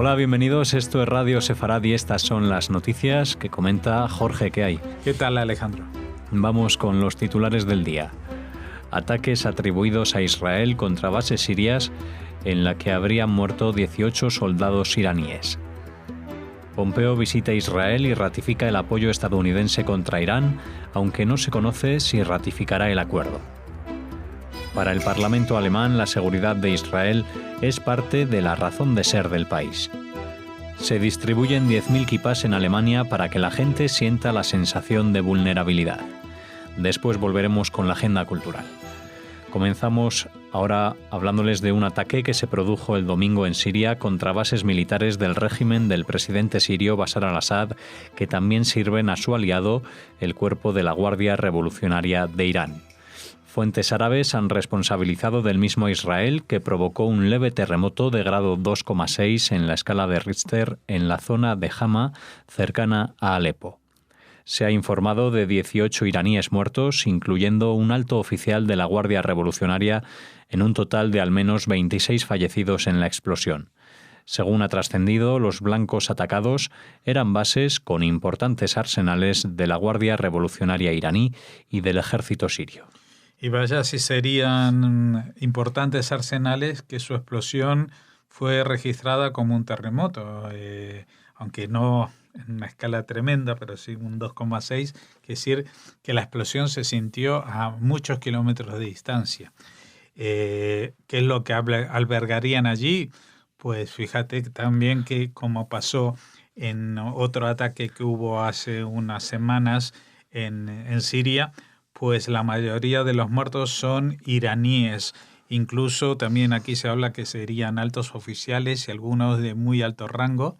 Hola, bienvenidos. Esto es Radio Sefarad y estas son las noticias que comenta Jorge. ¿Qué hay? ¿Qué tal, Alejandro? Vamos con los titulares del día. Ataques atribuidos a Israel contra bases sirias en la que habrían muerto 18 soldados iraníes. Pompeo visita Israel y ratifica el apoyo estadounidense contra Irán, aunque no se conoce si ratificará el acuerdo. Para el Parlamento alemán, la seguridad de Israel es parte de la razón de ser del país. Se distribuyen 10.000 kipás en Alemania para que la gente sienta la sensación de vulnerabilidad. Después volveremos con la agenda cultural. Comenzamos ahora hablándoles de un ataque que se produjo el domingo en Siria contra bases militares del régimen del presidente sirio Bashar al-Assad, que también sirven a su aliado, el cuerpo de la Guardia Revolucionaria de Irán. Fuentes árabes han responsabilizado del mismo Israel, que provocó un leve terremoto de grado 2,6 en la escala de Richter en la zona de Hama, cercana a Alepo. Se ha informado de 18 iraníes muertos, incluyendo un alto oficial de la Guardia Revolucionaria, en un total de al menos 26 fallecidos en la explosión. Según ha trascendido, los blancos atacados eran bases con importantes arsenales de la Guardia Revolucionaria iraní y del ejército sirio. Y vaya si serían importantes arsenales que su explosión fue registrada como un terremoto, aunque no en una escala tremenda, pero sí un 2,6, es decir, que la explosión se sintió a muchos kilómetros de distancia. ¿Qué es lo que albergarían allí? Pues fíjate también que como pasó en otro ataque que hubo hace unas semanas en Siria, pues la mayoría de los muertos son iraníes. Incluso también aquí se habla que serían altos oficiales y algunos de muy alto rango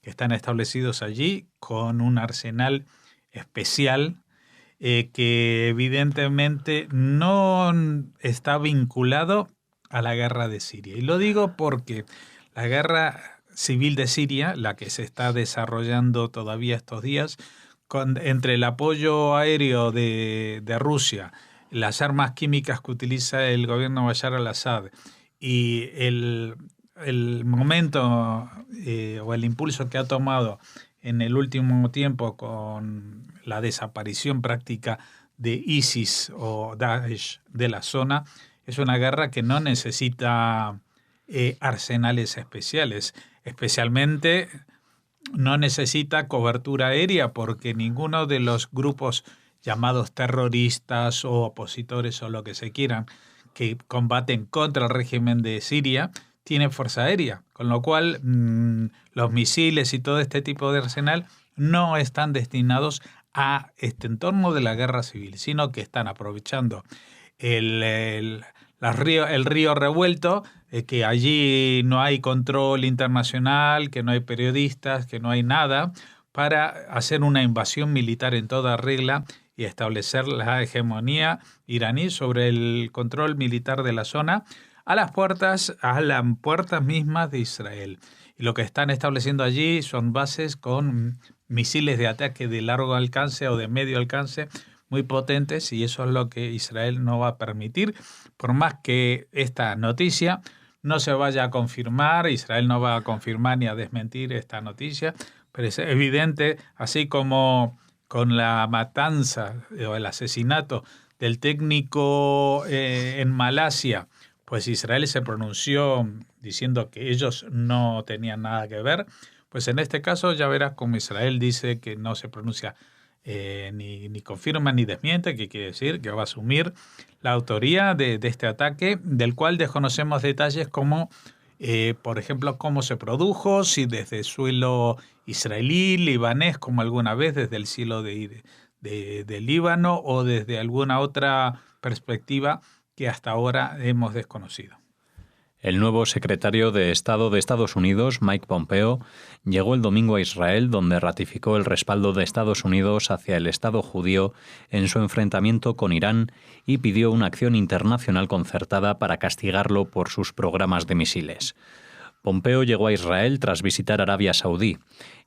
que están establecidos allí con un arsenal especial que evidentemente no está vinculado a la guerra de Siria. Y lo digo porque la guerra civil de Siria, la que se está desarrollando todavía estos días, entre el apoyo aéreo de Rusia, las armas químicas que utiliza el gobierno de Bashar al-Assad y el momento o el impulso que ha tomado en el último tiempo con la desaparición práctica de ISIS o Daesh de la zona, es una guerra que no necesita arsenales especiales, especialmente no necesita cobertura aérea porque ninguno de los grupos llamados terroristas o opositores o lo que se quieran que combaten contra el régimen de Siria tiene fuerza aérea, con lo cual los misiles y todo este tipo de arsenal no están destinados a este entorno de la guerra civil, sino que están aprovechando el río revuelto, que allí no hay control internacional, que no hay periodistas, que no hay nada, para hacer una invasión militar en toda regla y establecer la hegemonía iraní sobre el control militar de la zona a las puertas mismas de Israel. Y lo que están estableciendo allí son bases con misiles de ataque de largo alcance o de medio alcance muy potentes, y eso es lo que Israel no va a permitir. Por más que esta noticia no se vaya a confirmar, Israel no va a confirmar ni a desmentir esta noticia, pero es evidente, así como con la matanza o el asesinato del técnico en Malasia, pues Israel se pronunció diciendo que ellos no tenían nada que ver, pues en este caso ya verás como Israel dice que no se pronuncia ni confirma ni desmiente, que quiere decir que va a asumir la autoría de este ataque, del cual desconocemos detalles como, por ejemplo, cómo se produjo, si desde el suelo israelí, libanés, como alguna vez desde el cielo de Líbano, o desde alguna otra perspectiva que hasta ahora hemos desconocido. El nuevo secretario de Estado de Estados Unidos, Mike Pompeo, llegó el domingo a Israel, donde ratificó el respaldo de Estados Unidos hacia el Estado judío en su enfrentamiento con Irán y pidió una acción internacional concertada para castigarlo por sus programas de misiles. Pompeo llegó a Israel tras visitar Arabia Saudí.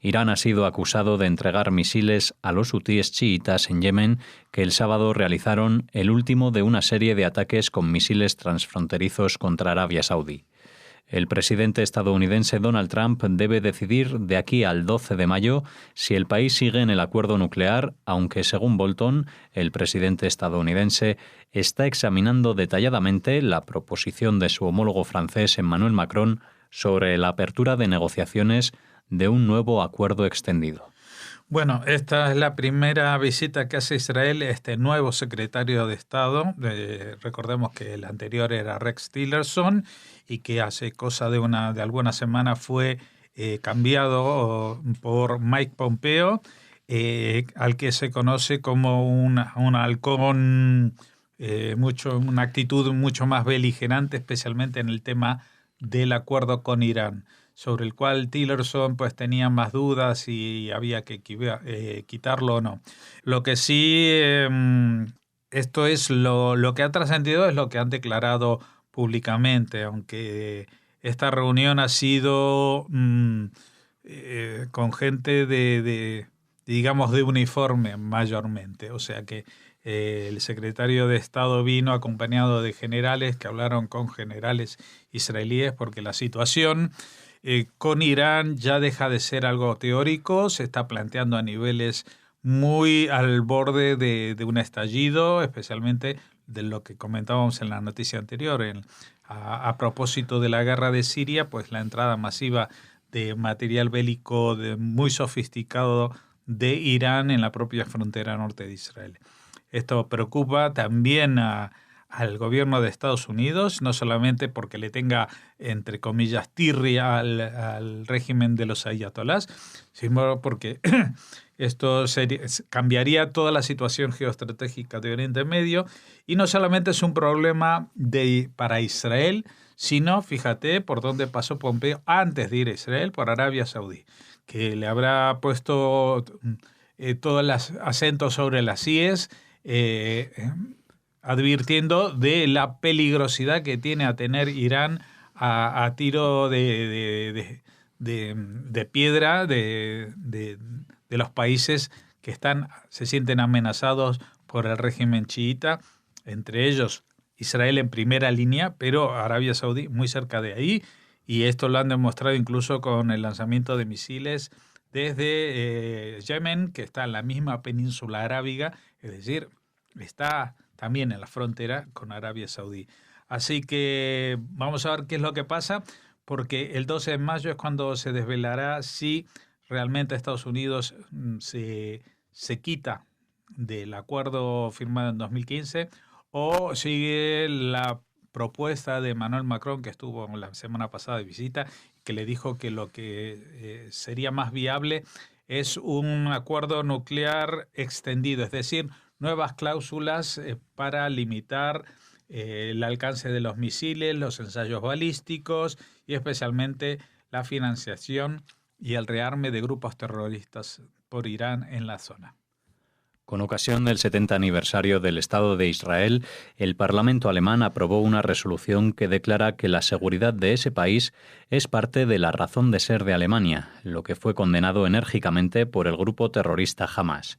Irán ha sido acusado de entregar misiles a los hutíes chiitas en Yemen, que el sábado realizaron el último de una serie de ataques con misiles transfronterizos contra Arabia Saudí. El presidente estadounidense Donald Trump debe decidir de aquí al 12 de mayo si el país sigue en el acuerdo nuclear, aunque según Bolton, el presidente estadounidense está examinando detalladamente la proposición de su homólogo francés Emmanuel Macron sobre la apertura de negociaciones de un nuevo acuerdo extendido. Bueno, esta es la primera visita que hace Israel este nuevo secretario de Estado. Recordemos que el anterior era Rex Tillerson y que hace cosa de algunas semanas fue cambiado por Mike Pompeo, al que se conoce como un halcón, una actitud mucho más beligerante, especialmente en el tema del acuerdo con Irán, sobre el cual Tillerson pues tenía más dudas si había que quitarlo o no. Lo que sí, esto es lo que ha trascendido, es lo que han declarado públicamente, aunque esta reunión ha sido con gente digamos, de uniforme mayormente, o sea que el secretario de Estado vino acompañado de generales que hablaron con generales israelíes porque la situación con Irán ya deja de ser algo teórico, se está planteando a niveles muy al borde de un estallido, especialmente de lo que comentábamos en la noticia anterior. A propósito de la guerra de Siria, pues la entrada masiva de material bélico muy sofisticado de Irán en la propia frontera norte de Israel. Esto preocupa también al gobierno de Estados Unidos, no solamente porque le tenga, entre comillas, tirria al régimen de los ayatolás, sino porque esto cambiaría toda la situación geoestratégica de Oriente Medio, y no solamente es un problema para Israel, sino, fíjate, por dónde pasó Pompeo antes de ir a Israel, por Arabia Saudí, que le habrá puesto todos los acentos sobre las IES, advirtiendo de la peligrosidad que tiene a tener Irán a tiro de piedra de los países que se sienten amenazados por el régimen chiita, entre ellos Israel en primera línea, pero Arabia Saudí muy cerca de ahí, y esto lo han demostrado incluso con el lanzamiento de misiles desde Yemen, que está en la misma península arábiga, es decir, está también en la frontera con Arabia Saudí. Así que vamos a ver qué es lo que pasa, porque el 12 de mayo es cuando se desvelará si realmente Estados Unidos se quita del acuerdo firmado en 2015 o sigue la propuesta de Emmanuel Macron, que estuvo la semana pasada de visita, que le dijo que lo que sería más viable es un acuerdo nuclear extendido, es decir, nuevas cláusulas para limitar el alcance de los misiles, los ensayos balísticos y especialmente la financiación y el rearme de grupos terroristas por Irán en la zona. Con ocasión del 70 aniversario del Estado de Israel, el Parlamento alemán aprobó una resolución que declara que la seguridad de ese país es parte de la razón de ser de Alemania, lo que fue condenado enérgicamente por el grupo terrorista Hamás.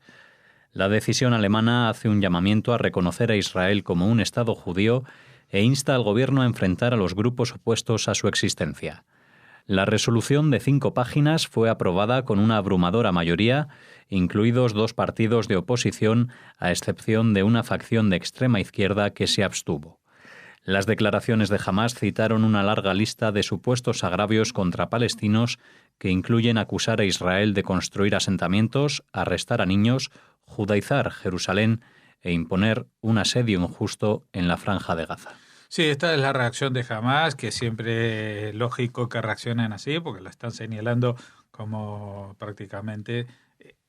La decisión alemana hace un llamamiento a reconocer a Israel como un Estado judío e insta al gobierno a enfrentar a los grupos opuestos a su existencia. La resolución de 5 páginas fue aprobada con una abrumadora mayoría, incluidos 2 partidos de oposición, a excepción de una facción de extrema izquierda que se abstuvo. Las declaraciones de Hamás citaron una larga lista de supuestos agravios contra palestinos que incluyen acusar a Israel de construir asentamientos, arrestar a niños, judaizar Jerusalén e imponer un asedio injusto en la Franja de Gaza. Sí, esta es la reacción de Hamás, que siempre es lógico que reaccionen así, porque la están señalando como prácticamente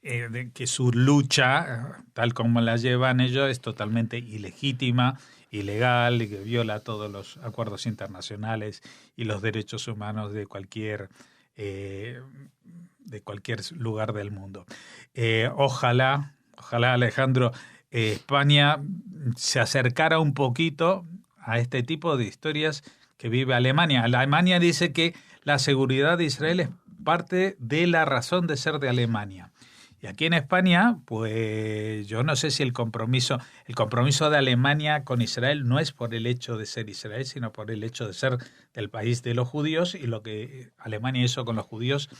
que su lucha, tal como la llevan ellos, es totalmente ilegítima, ilegal, y que viola todos los acuerdos internacionales y los derechos humanos de cualquier lugar del mundo. Ojalá, Alejandro, España se acercara un poquito a este tipo de historias que vive Alemania. Alemania dice que la seguridad de Israel es parte de la razón de ser de Alemania. Y aquí en España, pues yo no sé si el compromiso de Alemania con Israel no es por el hecho de ser Israel, sino por el hecho de ser del país de los judíos y lo que Alemania hizo con los judíos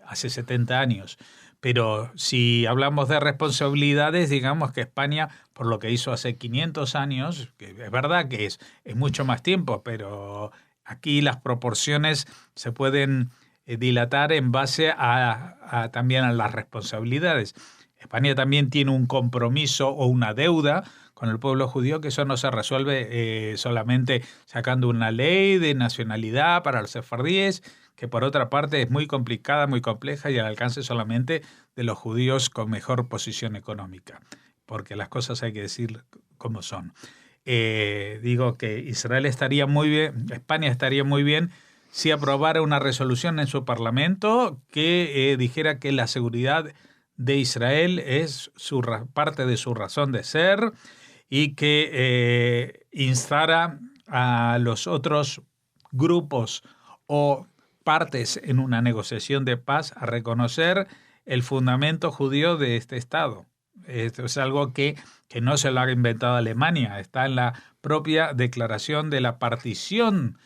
hace 70 años. Pero si hablamos de responsabilidades, digamos que España, por lo que hizo hace 500 años, que es verdad que es mucho más tiempo, pero aquí las proporciones se pueden dilatar en base también a las responsabilidades. España también tiene un compromiso o una deuda con el pueblo judío, que eso no se resuelve solamente sacando una ley de nacionalidad para los sefardíes, que por otra parte es muy complicada, muy compleja y al alcance solamente de los judíos con mejor posición económica, porque las cosas hay que decir como son. Digo que Israel estaría muy bien, España estaría muy bien si aprobara una resolución en su parlamento que dijera que la seguridad de Israel es parte de su razón de ser y que instara a los otros grupos o partes en una negociación de paz a reconocer el fundamento judío de este Estado. Esto es algo que no se lo ha inventado Alemania, está en la propia declaración de la partición,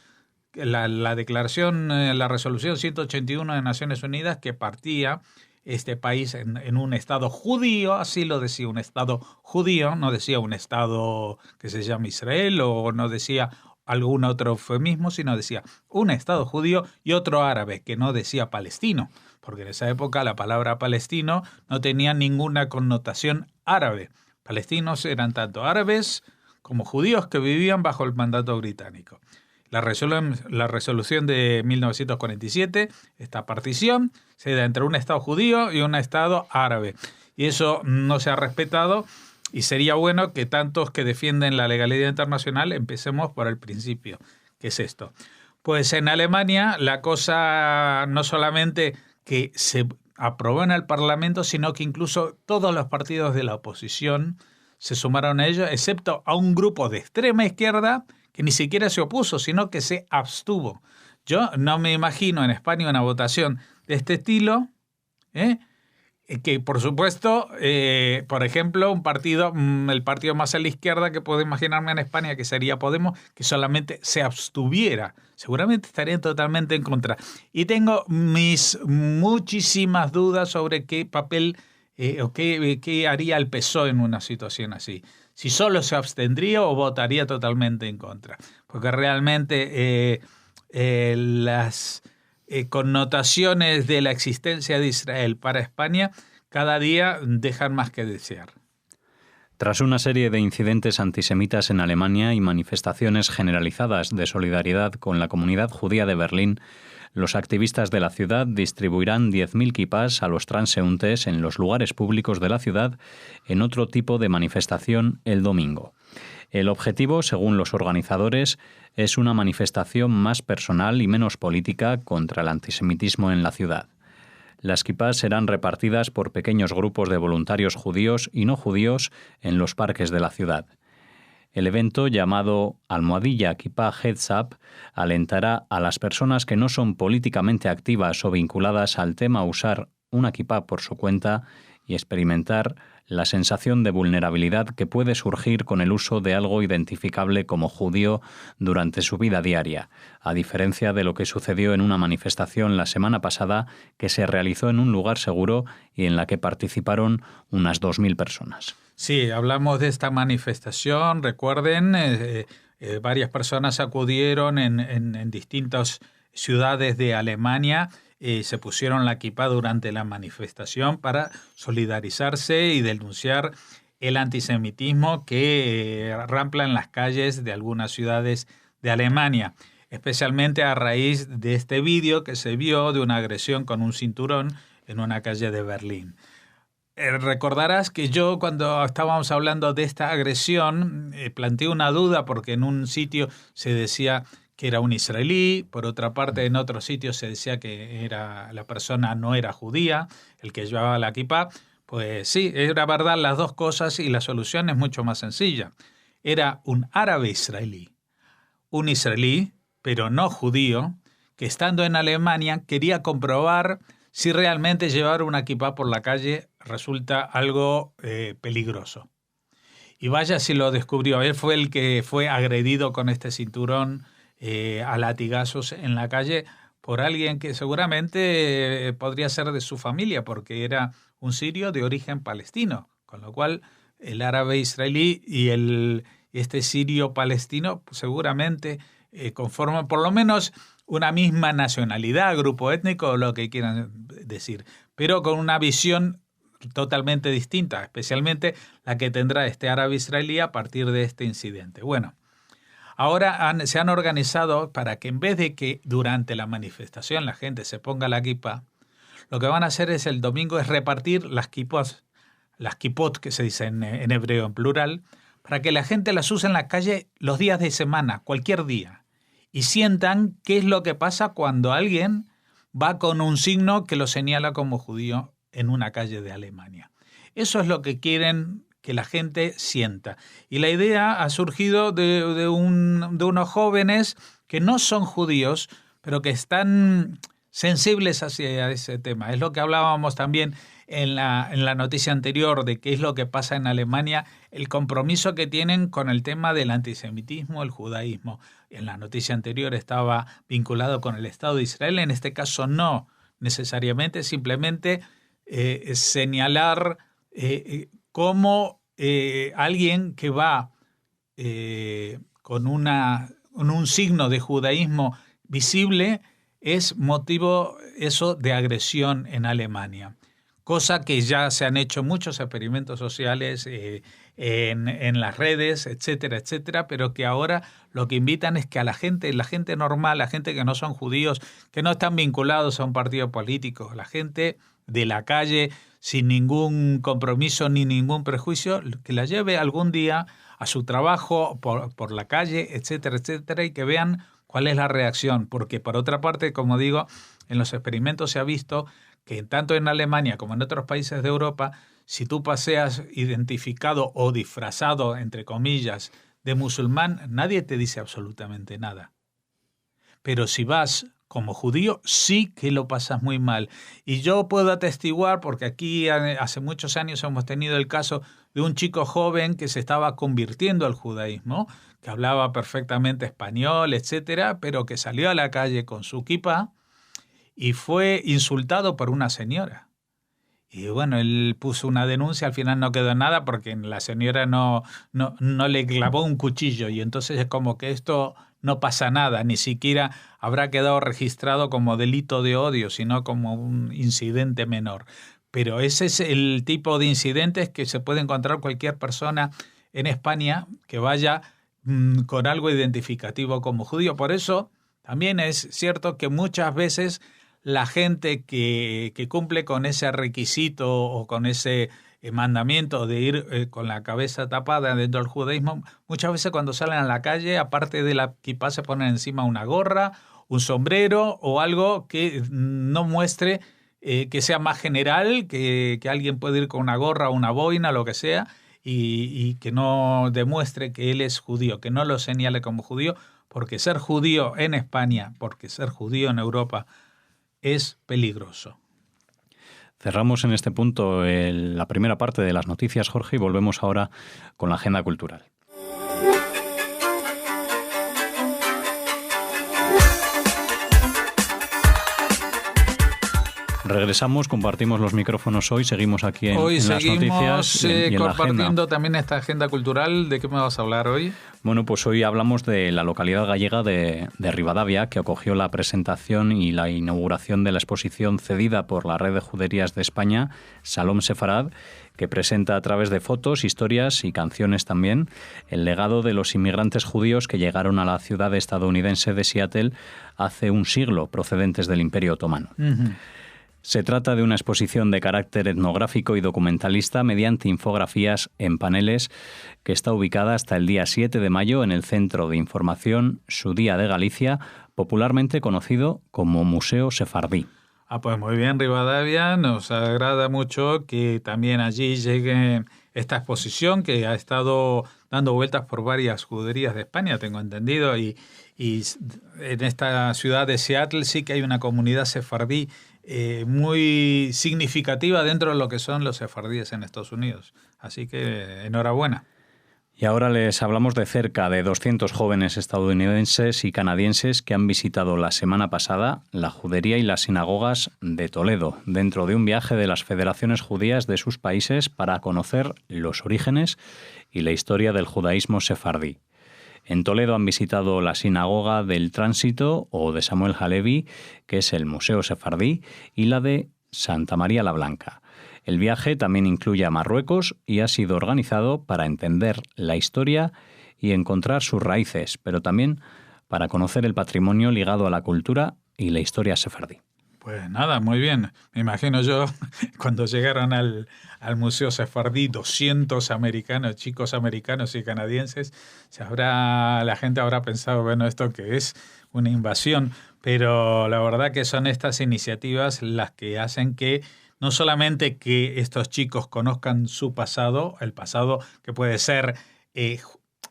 la declaración, la resolución 181 de Naciones Unidas que partía este país en un Estado judío, así lo decía, un Estado judío, no decía un Estado que se llama Israel o no decía algún otro eufemismo, sino decía un Estado judío y otro árabe, que no decía palestino, porque en esa época la palabra palestino no tenía ninguna connotación árabe. Palestinos eran tanto árabes como judíos que vivían bajo el mandato británico. La resolución de 1947, esta partición, se da entre un Estado judío y un Estado árabe. Y eso no se ha respetado. Y sería bueno que tantos que defienden la legalidad internacional empecemos por el principio. ¿Qué es esto? Pues en Alemania la cosa no solamente que se aprobó en el Parlamento, sino que incluso todos los partidos de la oposición se sumaron a ello, excepto a un grupo de extrema izquierda que ni siquiera se opuso, sino que se abstuvo. Yo no me imagino en España una votación de este estilo, que por supuesto, por ejemplo, el partido más a la izquierda que puedo imaginarme en España, que sería Podemos, que solamente se abstuviera. Seguramente estarían totalmente en contra. Y tengo mis muchísimas dudas sobre qué papel o qué haría el PSOE en una situación así. Si solo se abstendría o votaría totalmente en contra. Porque realmente las connotaciones de la existencia de Israel para España cada día dejan más que desear. Tras una serie de incidentes antisemitas en Alemania y manifestaciones generalizadas de solidaridad con la comunidad judía de Berlín, los activistas de la ciudad distribuirán 10.000 kipás a los transeúntes en los lugares públicos de la ciudad en otro tipo de manifestación el domingo. El objetivo, según los organizadores, es una manifestación más personal y menos política contra el antisemitismo en la ciudad. Las kipás serán repartidas por pequeños grupos de voluntarios judíos y no judíos en los parques de la ciudad. El evento, llamado Almohadilla Kippah Heads Up, alentará a las personas que no son políticamente activas o vinculadas al tema a usar una kipá por su cuenta y experimentar la sensación de vulnerabilidad que puede surgir con el uso de algo identificable como judío durante su vida diaria, a diferencia de lo que sucedió en una manifestación la semana pasada que se realizó en un lugar seguro y en la que participaron unas 2.000 personas. Sí, hablamos de esta manifestación, recuerden, varias personas acudieron en distintas ciudades de Alemania. Se pusieron la kipá durante la manifestación para solidarizarse y denunciar el antisemitismo que rampla en las calles de algunas ciudades de Alemania, especialmente a raíz de este vídeo que se vio de una agresión con un cinturón en una calle de Berlín. Recordarás que yo cuando estábamos hablando de esta agresión planteé una duda porque en un sitio se decía que era un israelí, por otra parte en otros sitios se decía que la persona no era judía, el que llevaba la kipá. Pues sí, era verdad las dos cosas y la solución es mucho más sencilla. Era un árabe israelí, un israelí, pero no judío, que estando en Alemania quería comprobar si realmente llevar una kipá por la calle resulta algo peligroso. Y vaya si lo descubrió. Él fue el que fue agredido con este cinturón a latigazos en la calle por alguien que seguramente podría ser de su familia, porque era un sirio de origen palestino, con lo cual el árabe israelí y este sirio palestino seguramente conforman por lo menos una misma nacionalidad, grupo étnico o lo que quieran decir, pero con una visión totalmente distinta, especialmente la que tendrá este árabe israelí a partir de este incidente. Bueno, ahora se han organizado para que en vez de que durante la manifestación la gente se ponga la kippah, lo que van a hacer es el domingo es repartir las kippot, que se dice en hebreo en plural, para que la gente las use en la calle los días de semana, cualquier día, y sientan qué es lo que pasa cuando alguien va con un signo que lo señala como judío en una calle de Alemania. Eso es lo que quieren que la gente sienta. Y la idea ha surgido de unos jóvenes que no son judíos, pero que están sensibles hacia ese tema. Es lo que hablábamos también en la noticia anterior de qué es lo que pasa en Alemania, el compromiso que tienen con el tema del antisemitismo, el judaísmo. En la noticia anterior estaba vinculado con el Estado de Israel, en este caso no necesariamente, simplemente señalar cómo alguien que va con un signo de judaísmo visible es motivo eso de agresión en Alemania. Cosa que ya se han hecho muchos experimentos sociales en las redes, etcétera, etcétera, pero que ahora lo que invitan es que a la gente normal, la gente que no son judíos, que no están vinculados a un partido político, la gente de la calle sin ningún compromiso ni ningún prejuicio, que la lleve algún día a su trabajo por la calle, etcétera, etcétera, y que vean cuál es la reacción. Porque por otra parte, como digo, en los experimentos se ha visto que tanto en Alemania como en otros países de Europa, si tú paseas identificado o disfrazado, entre comillas, de musulmán, nadie te dice absolutamente nada. Pero si vas como judío, sí que lo pasas muy mal. Y yo puedo atestiguar, porque aquí hace muchos años hemos tenido el caso de un chico joven que se estaba convirtiendo al judaísmo, que hablaba perfectamente español, etcétera, pero que salió a la calle con su kippah y fue insultado por una señora. Y bueno, él puso una denuncia, al final no quedó nada porque la señora no le clavó un cuchillo, y entonces es como que esto no pasa nada, ni siquiera habrá quedado registrado como delito de odio, sino como un incidente menor. Pero ese es el tipo de incidentes que se puede encontrar cualquier persona en España que vaya con algo identificativo como judío. Por eso también es cierto que muchas veces la gente que cumple con ese requisito o con ese mandamiento de ir con la cabeza tapada dentro del judaísmo, muchas veces cuando salen a la calle, aparte de la kippah, se ponen encima una gorra, un sombrero o algo que no muestre que sea más general, que alguien puede ir con una gorra o una boina, lo que sea, y que no demuestre que él es judío, que no lo señale como judío, porque ser judío en España, porque ser judío en Europa es peligroso. Cerramos en este punto la primera parte de las noticias, Jorge, y volvemos ahora con la agenda cultural. Regresamos, compartimos los micrófonos hoy, seguimos aquí en las noticias y en la compartiendo también esta agenda cultural. ¿De qué me vas a hablar hoy? Bueno, pues hoy hablamos de la localidad gallega de Ribadavia, que acogió la presentación y la inauguración de la exposición cedida por la Red de Juderías de España, Salom Sefarad, que presenta a través de fotos, historias y canciones también el legado de los inmigrantes judíos que llegaron a la ciudad estadounidense de Seattle hace un siglo, procedentes del Imperio Otomano. Uh-huh. Se trata de una exposición de carácter etnográfico y documentalista mediante infografías en paneles que está ubicada hasta el día 7 de mayo en el Centro de Información Judía de Galicia, popularmente conocido como Museo Sefardí. Pues muy bien, Rivadavia. Nos agrada mucho que también allí llegue esta exposición que ha estado dando vueltas por varias juderías de España, tengo entendido, y en esta ciudad de Seattle sí que hay una comunidad sefardí muy significativa dentro de lo que son los sefardíes en Estados Unidos. Así que enhorabuena. Y ahora les hablamos de cerca de 200 jóvenes estadounidenses y canadienses que han visitado la semana pasada la judería y las sinagogas de Toledo, dentro de un viaje de las federaciones judías de sus países para conocer los orígenes y la historia del judaísmo sefardí. En Toledo han visitado la Sinagoga del Tránsito o de Samuel Halevi, que es el Museo Sefardí, y la de Santa María la Blanca. El viaje también incluye a Marruecos y ha sido organizado para entender la historia y encontrar sus raíces, pero también para conocer el patrimonio ligado a la cultura y la historia sefardí. Pues nada, muy bien. Me imagino yo, cuando llegaron al Museo Sefardí, 200 americanos, chicos americanos y canadienses, la gente habrá pensado, bueno, ¿esto qué es? Una invasión. Pero la verdad que son estas iniciativas las que hacen que no solamente que estos chicos conozcan su pasado, el pasado que puede ser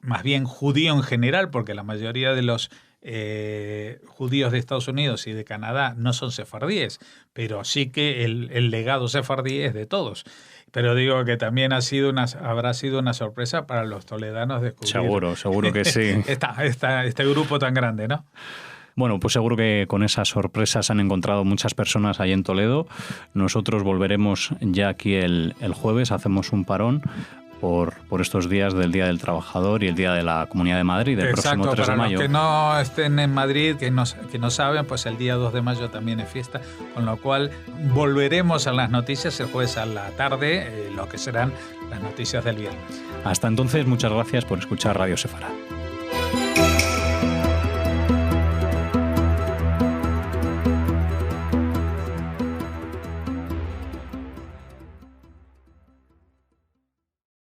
más bien judío en general, porque la mayoría de los judíos de Estados Unidos y de Canadá no son sefardíes, pero sí que el legado sefardí es de todos. Pero digo que también habrá sido una sorpresa para los toledanos descubrir. Seguro que sí. Este grupo tan grande, ¿no? Bueno, pues seguro que con esas sorpresas han encontrado muchas personas ahí en Toledo. Nosotros volveremos ya aquí el jueves, hacemos un parón por estos días del Día del Trabajador y el Día de la Comunidad de Madrid, del próximo 3 de mayo. Para los que no estén en Madrid, que no saben, pues el día 2 de mayo también es fiesta, con lo cual volveremos a las noticias el jueves a la tarde, lo que serán las noticias del viernes. Hasta entonces, muchas gracias por escuchar Radio Sefarad.